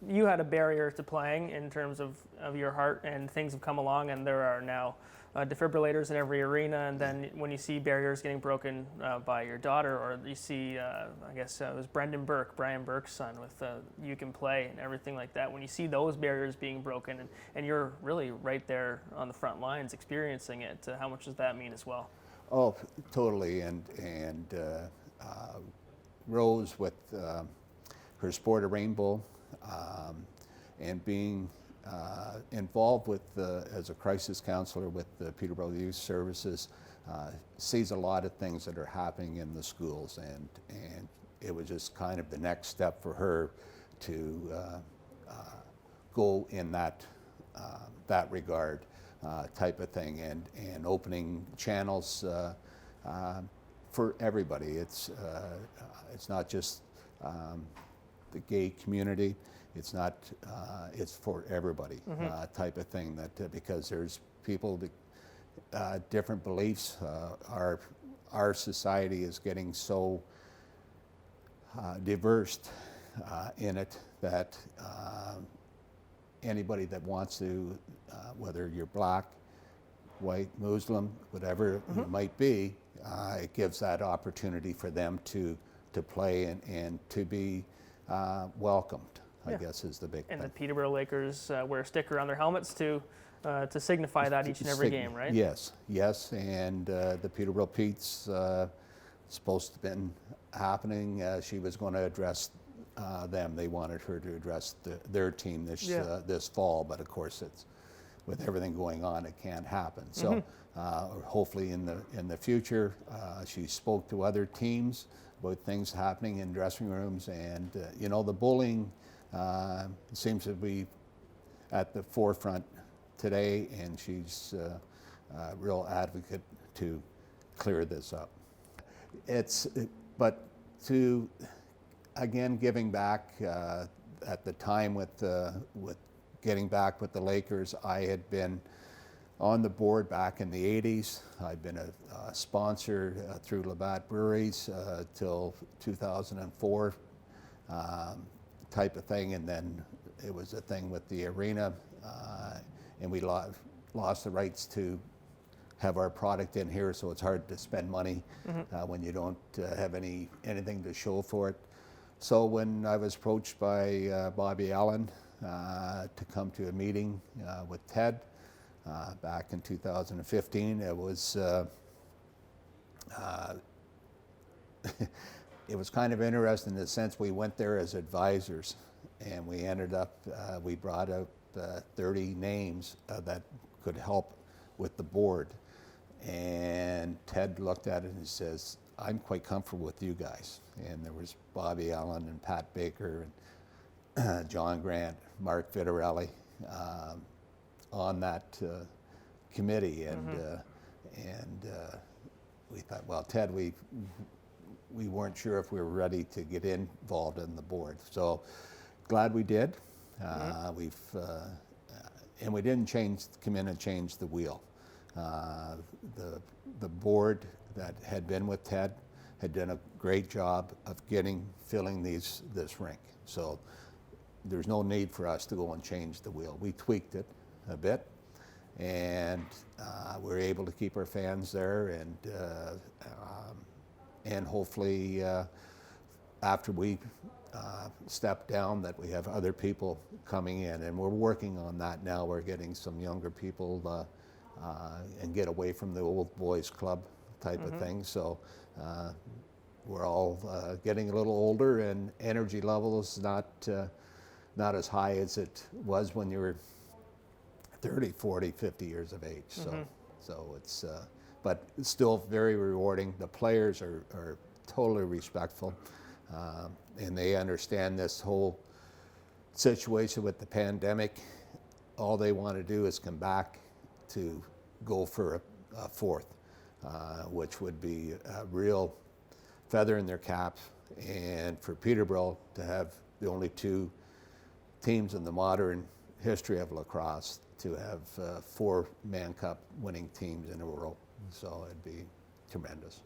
S1: you had a barrier to playing in terms of your heart, and things have come along, and there are now defibrillators in every arena. And then when you see barriers getting broken by your daughter, or you see, I guess it was Brian Burke's son, with You Can Play and everything like that. When you see those barriers being broken, and you're really right there on the front lines experiencing it, how much does that mean as well?
S2: Oh, totally. And Rose with her Sport of Rainbow, and being involved with as a crisis counselor with the Peterborough Youth Services, sees a lot of things that are happening in the schools, and it was just kind of the next step for her to go in that regard, type of thing, and opening channels for everybody. It's not just the gay community. It's not. It's for everybody, type of thing. That because there's people that different beliefs. Our society is getting so diverse in it that anybody that wants to, whether you're black, white, Muslim, whatever you might be, it gives that opportunity for them to play and to be welcomed, I guess is the big thing.
S1: And the Peterborough Lakers wear a sticker on their helmets to to signify that each and every game, right?
S2: Yes, yes, and the Peterborough Pete's supposed to have been happening. She was going to address them. They wanted her to address their team this fall, but of course it's with everything going on, it can't happen. So hopefully in the future, she spoke to other teams about things happening in dressing rooms, and you know, the bullying seems to be at the forefront today, and she's a real advocate to clear this up. But to again giving back at the time with getting back with the Lakers, I had been on the board back in the 80s. I'd been a sponsor through Labatt Breweries till 2004 type of thing, and then it was a thing with the arena, and we lost the rights to have our product in here, so it's hard to spend money when you don't have anything to show for it. So when I was approached by Bobby Allen to come to a meeting with Ted back in 2015, it was it was kind of interesting in the sense we went there as advisors, and we ended up we brought out 30 names that could help with the board. And Ted looked at it and says, I'm quite comfortable with you guys. And there was Bobby Allen and Pat Baker and John Grant, Mark Vitarelli on that committee. And we thought, well, Ted, we weren't sure if we were ready to get involved in the board. So glad we did. And we didn't come in and change the wheel. The board that had been with Ted had done a great job of filling this rink. So there's no need for us to go and change the wheel. We tweaked it a bit, and we're able to keep our fans there, and hopefully after we step down, that we have other people coming in, and we're working on that now. We're getting some younger people and get away from the old boys club type of thing. So we're all getting a little older, and energy level is not as high as it was when you were 30, 40, 50 years of age. So it's, but it's still very rewarding. The players are totally respectful, and they understand this whole situation with the pandemic. All they want to do is come back to go for a fourth, which would be a real feather in their cap, and for Peterborough to have the only two teams in the modern history of lacrosse to have 4 Mann Cup winning teams in a row. So it'd be tremendous.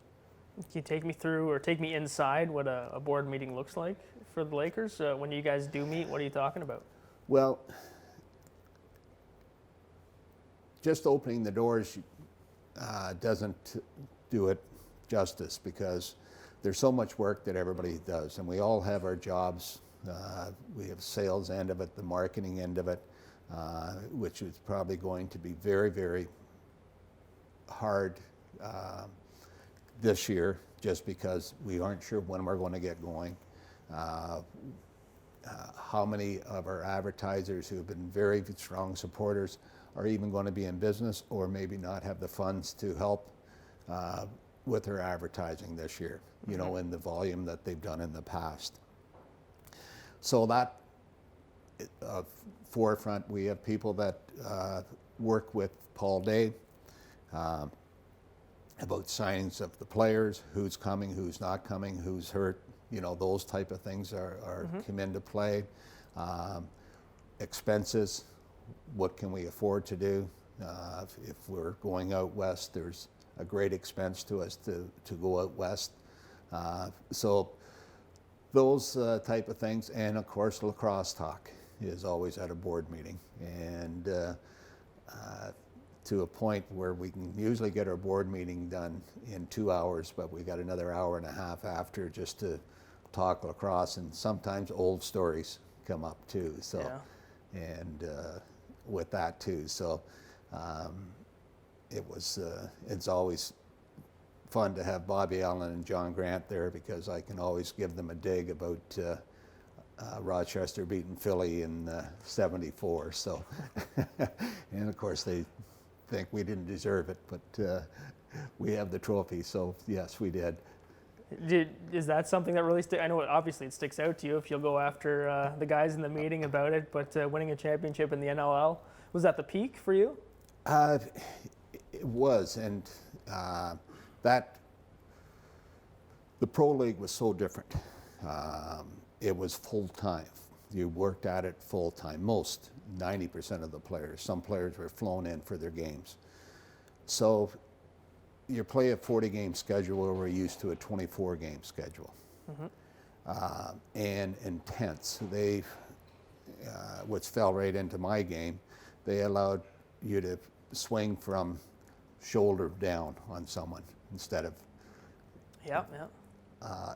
S1: Can you take me through, or take me inside, what a board meeting looks like for the Lakers? When you guys do meet, what are you talking about?
S2: Well, just opening the doors doesn't do it justice, because there's so much work that everybody does, and we all have our jobs. We have sales end of it, the marketing end of it, which is probably going to be very, very hard this year, just because we aren't sure when we're going to get going. How many of our advertisers who have been very strong supporters are even going to be in business, or maybe not have the funds to help with their advertising this year, you know, in the volume that they've done in the past. So that forefront, we have people that work with Paul Day about signings of the players, who's coming, who's not coming, who's hurt, you know, those type of things are come into play. Expenses, what can we afford to do? If we're going out west, there's a great expense to us to go out west. So those type of things, and of course lacrosse talk is always at a board meeting, and to a point where we can usually get our board meeting done in 2 hours, but we got another hour and a half after just to talk lacrosse, and sometimes old stories come up too. So, and with that too. So It's always fun to have Bobby Allen and John Grant there because I can always give them a dig about Rochester beating Philly in '74. So, and of course they think we didn't deserve it, but we have the trophy. So yes, we did.
S1: Is that something that really I know obviously it sticks out to you if you'll go after the guys in the meeting about it, but winning a championship in the NLL, was that the peak for you?
S2: It was, and that the Pro League was so different. It was full time. You worked at it full time. Most, 90% of the players. Some players were flown in for their games. So you play a 40-game schedule where we're used to a 24-game schedule. And intense. They, which fell right into my game, they allowed you to swing from shoulder down on someone instead of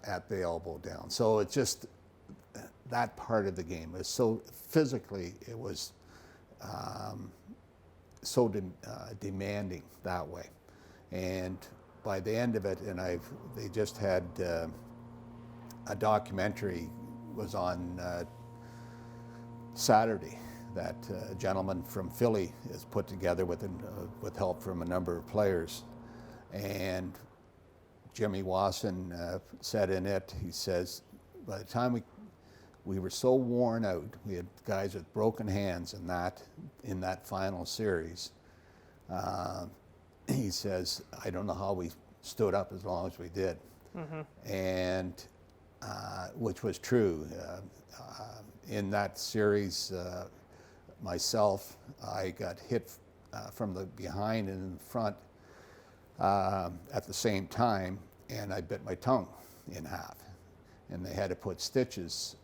S2: at the elbow down. So it's just that part of the game is so physically, it was so demanding that way. And by the end of it, and they just had a documentary was on Saturday that a gentleman from Philly is put together with help from a number of players. And Jimmy Wasson said in it, he says, by the time we were so worn out, we had guys with broken hands in that final series. He says, I don't know how we stood up as long as we did. And which was true. In that series, myself, I got hit from the behind and in the front at the same time, and I bit my tongue in half. And they had to put stitches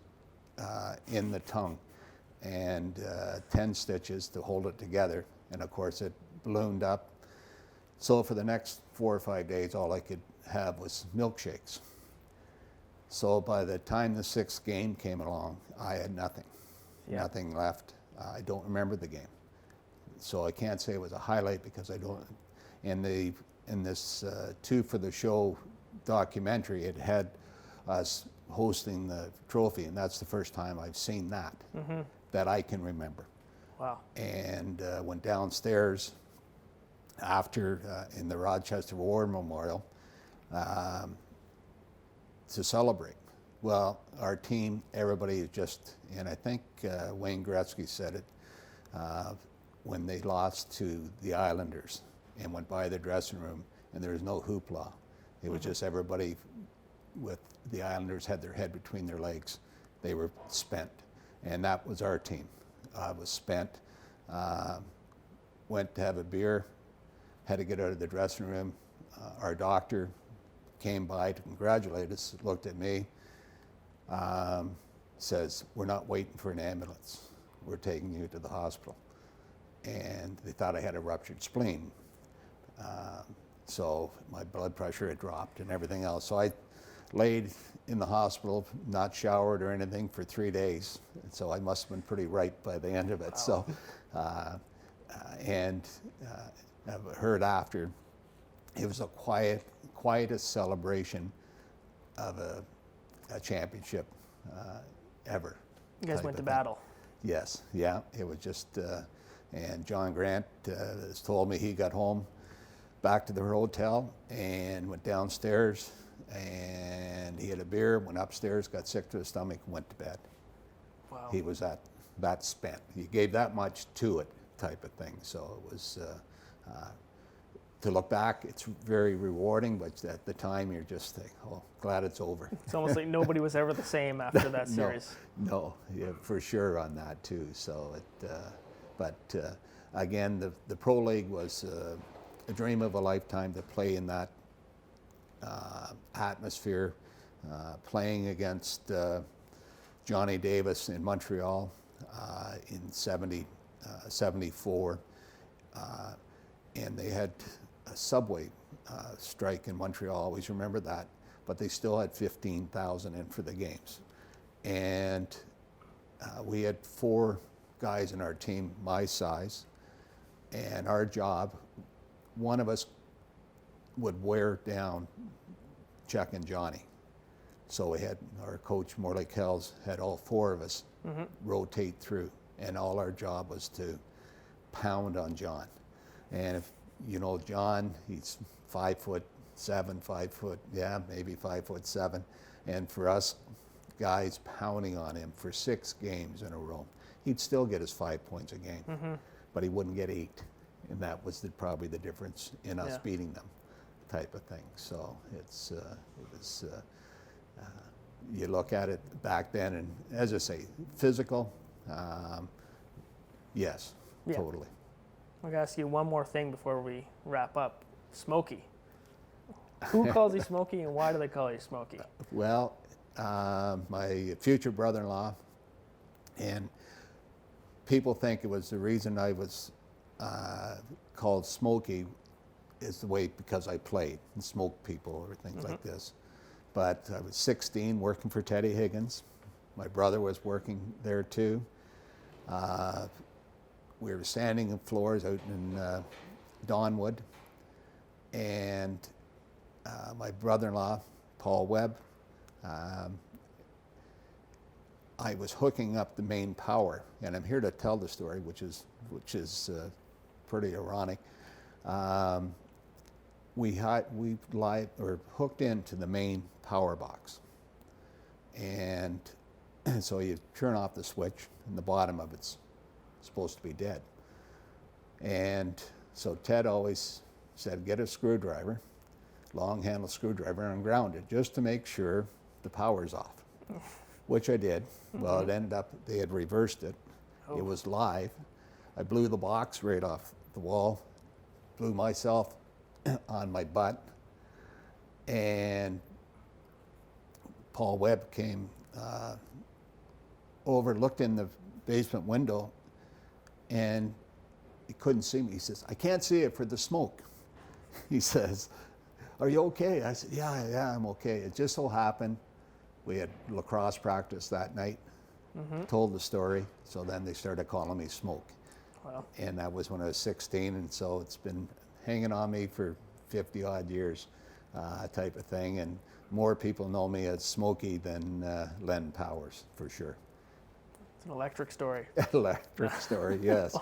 S2: in the tongue and 10 stitches to hold it together. And of course it ballooned up. So for the next 4 or 5 days, all I could have was milkshakes. So by the time the 6th game came along, I had nothing, nothing left. I don't remember the game. So I can't say it was a highlight because I don't, in this Two for the Show documentary, it had us hosting the trophy, and that's the first time I've seen that, that I can remember.
S1: Wow.
S2: And went downstairs after in the Rochester War Memorial to celebrate. Well, our team, everybody is just, and I think Wayne Gretzky said it when they lost to the Islanders and went by the dressing room, and there was no hoopla. It was just everybody with the Islanders had their head between their legs. They were spent, and that was our team. I was spent. Went to have a beer, had to get out of the dressing room. Our doctor came by to congratulate us, looked at me, says, we're not waiting for an ambulance. We're taking you to the hospital. And they thought I had a ruptured spleen. So my blood pressure had dropped and everything else. So I laid in the hospital, not showered or anything for 3 days. And so I must have been pretty ripe by the end of it. Wow. So, I've heard after, it was a quietest celebration of a championship ever.
S1: You guys went to battle.
S2: Yes, yeah, it was just, and John Grant has told me he got home back to the hotel and went downstairs and he had a beer, went upstairs, got sick to his stomach, went to bed.
S1: Wow.
S2: He was that spent. He gave that much to it type of thing. So it was, to look back, it's very rewarding, but at the time you're just like, oh, glad it's over.
S1: It's almost like nobody was ever the same after that series.
S2: No, yeah, for sure on that too. So again, the Pro League was a dream of a lifetime to play in that atmosphere, playing against Johnny Davis in Montreal in 74. And they had a subway strike in Montreal, always remember that, but they still had 15,000 in for the games. And we had 4 guys in our team my size, And our job, one of us would wear down Chuck and Johnny. So we had our coach, Morley Kells, had all four of us rotate through. And all our job was to pound on John. And if you know John, he's 5'7", 5 foot, yeah, maybe 5'7". And for us guys pounding on him for 6 games in a row, he'd still get his 5 points a game, but he wouldn't get 8. And that was probably the difference in us beating them, type of thing. So it was, you look at it back then, and as I say, physical, yes, totally.
S1: I'm going to ask you one more thing before we wrap up. Smokey. Who calls you Smokey, and why do they call you Smokey?
S2: Well, my future brother-in-law, and people think it was the reason I was called Smokey is the way because I played and smoked people or things like this. But I was 16 working for Teddy Higgins. My brother was working there too. We were sanding the floors out in Donwood, and my brother-in-law, Paul Webb, I was hooking up the main power, and I'm here to tell the story, which is pretty ironic. We hooked into the main power box, and so you turn off the switch, and the bottom of it's supposed to be dead. And so Ted always said, get a screwdriver, long handle screwdriver, and ground it just to make sure the power's off, which I did. Well, it ended up, they had reversed it. It was live. I blew the box right off the wall, blew myself on my butt, and Paul Webb came over, looked in the basement window, and he couldn't see me. He says, I can't see it for the smoke. He says, are you okay? I said, yeah, I'm okay. It just so happened we had lacrosse practice that night, told the story, so then they started calling me Smoke.
S1: Wow.
S2: And that was when I was 16, and so it's been hanging on me for 50 odd years, type of thing. And more people know me as Smokey than Len Powers, for sure.
S1: It's an electric story.
S2: Electric story, yes.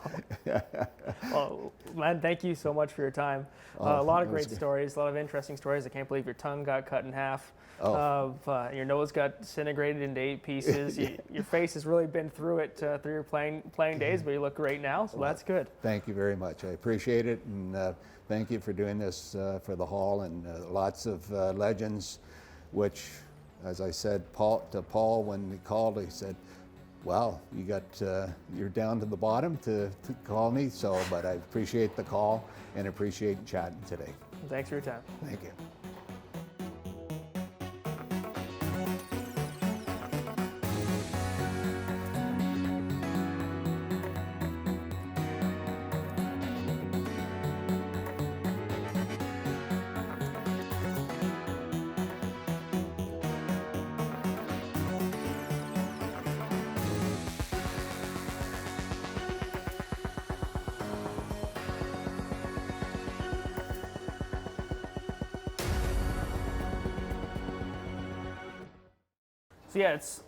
S1: Well, Len, thank you so much for your time. A lot of great stories, a lot of interesting stories. I can't believe your tongue got cut in half. Your nose got disintegrated into 8 pieces. Your face has really been through it through your playing days, but you look great now, so that's good.
S2: Thank you very much. I appreciate it, and thank you for doing this for the Hall, and lots of legends, which, as I said to Paul when he called, he said, well, you're down to the bottom to call me, but I appreciate the call and appreciate chatting today.
S1: Thanks for your time.
S2: Thank you.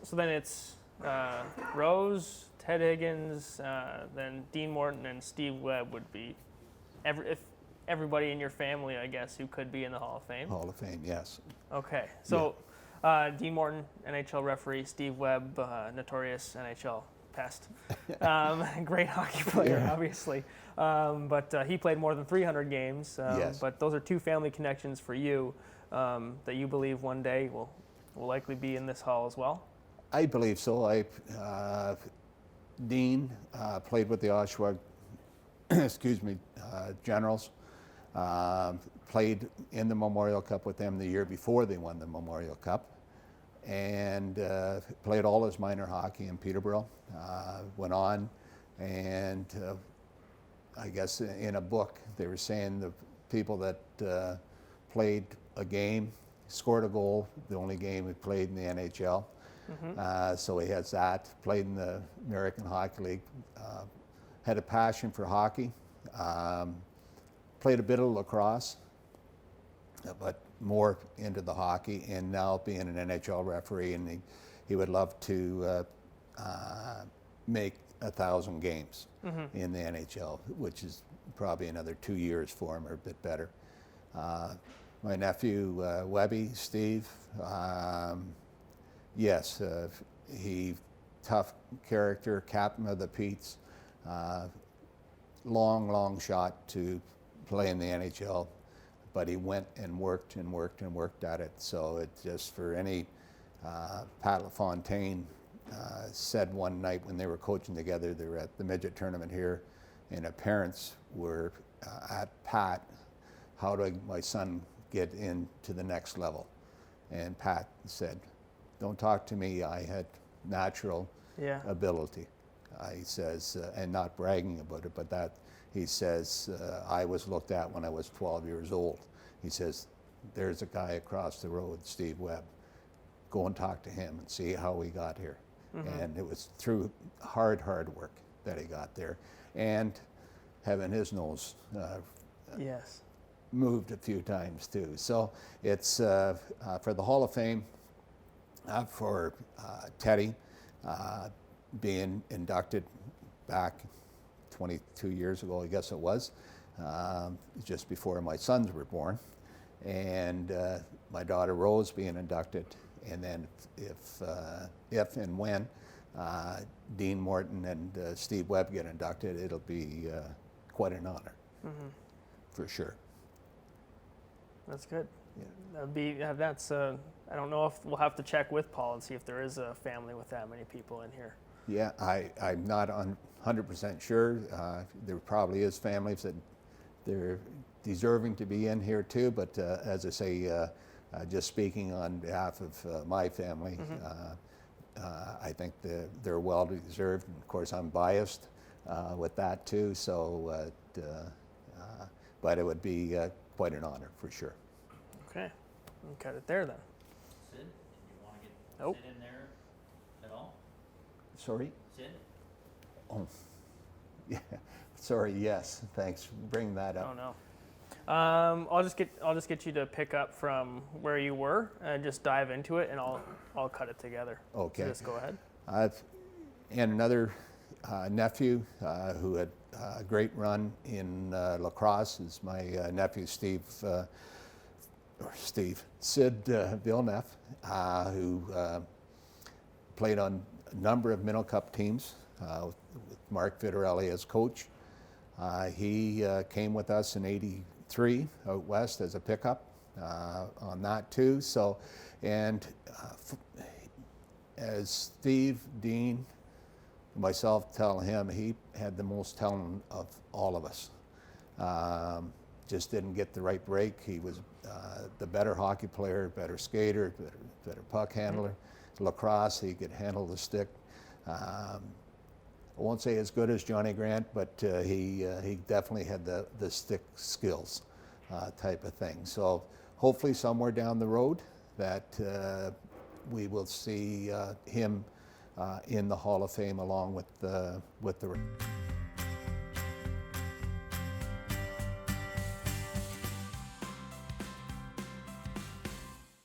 S1: So then it's Rose, Ted Higgins, then Dean Morton and Steve Webb would be everybody in your family, I guess, who could be in the Hall of Fame.
S2: Hall of Fame, yes.
S1: Okay, so Dean Morton, NHL referee, Steve Webb, notorious NHL pest, great hockey player, obviously, but he played more than 300 games.
S2: Yes.
S1: But those are 2 family connections for you that you believe one day will likely be in this hall as well?
S2: I believe so. Dean played with the Oshawa, Generals, played in the Memorial Cup with them the year before they won the Memorial Cup, and played all his minor hockey in Peterborough. Went on, and I guess in a book they were saying the people that played a game, scored a goal, the only game he played in the NHL. So he has that, played in the American Hockey League, had a passion for hockey, Played a bit of lacrosse, but more into the hockey, and now being an NHL referee, and he would love to make 1,000 games in the NHL, which is probably another 2 years for him or a bit better. My nephew, Webby, Steve, yes, he tough character, captain of the Petes, long shot to play in the NHL, but he went and worked and worked and worked at it. So it just for any, Pat LaFontaine said one night when they were coaching together, they were at the midget tournament here, and the parents were at Pat, how do my son get into the next level? And Pat said, don't talk to me, I had natural ability. He says, and not bragging about it, but that he says, I was looked at when I was 12 years old. He says, there's a guy across the road, Steve Webb. Go and talk to him and see how he got here. And it was through hard work that he got there, and having his nose moved a few times too. So it's for the Hall of Fame, for Teddy being inducted back 22 years ago, I guess it was, just before my sons were born, and my daughter Rose being inducted, and then if and when Dean Morton and Steve Webb get inducted, it'll be quite an honor, for sure.
S1: That's good. That's I don't know if we'll have to check with Paul and see if there is a family with that many people in here.
S2: Yeah, I'm not 100% sure. There probably is families that they're deserving to be in here too, but as I say, just speaking on behalf of my family, I think they're well deserved. And of course, I'm biased with that too, so but it would be quite an honor for sure.
S1: Okay, we'll cut it there then.
S3: Sid, did you want to get Sid in there at all?
S2: Sorry?
S3: Sid?
S2: Oh, yeah. Sorry. Yes. Thanks for bringing that up.
S1: Oh no. I'll just get you to pick up from where you were and just dive into it, and I'll cut it together.
S2: Okay.
S1: So just go ahead.
S2: And another nephew who had a great run in lacrosse is my nephew Sid Villeneuve, who played on a number of Minnow Cup teams with Mark Vitarelli as coach. He came with us in '83 out west as a pickup on that too. So, and as Steve, Dean, myself tell him, he had the most talent of all of us. Just didn't get the right break. He was the better hockey player, better skater, better puck handler. Lacrosse, he could handle the stick. I won't say as good as Johnny Grant, but he definitely had the stick skills type of thing. So hopefully somewhere down the road that we will see him in the Hall of Fame along with the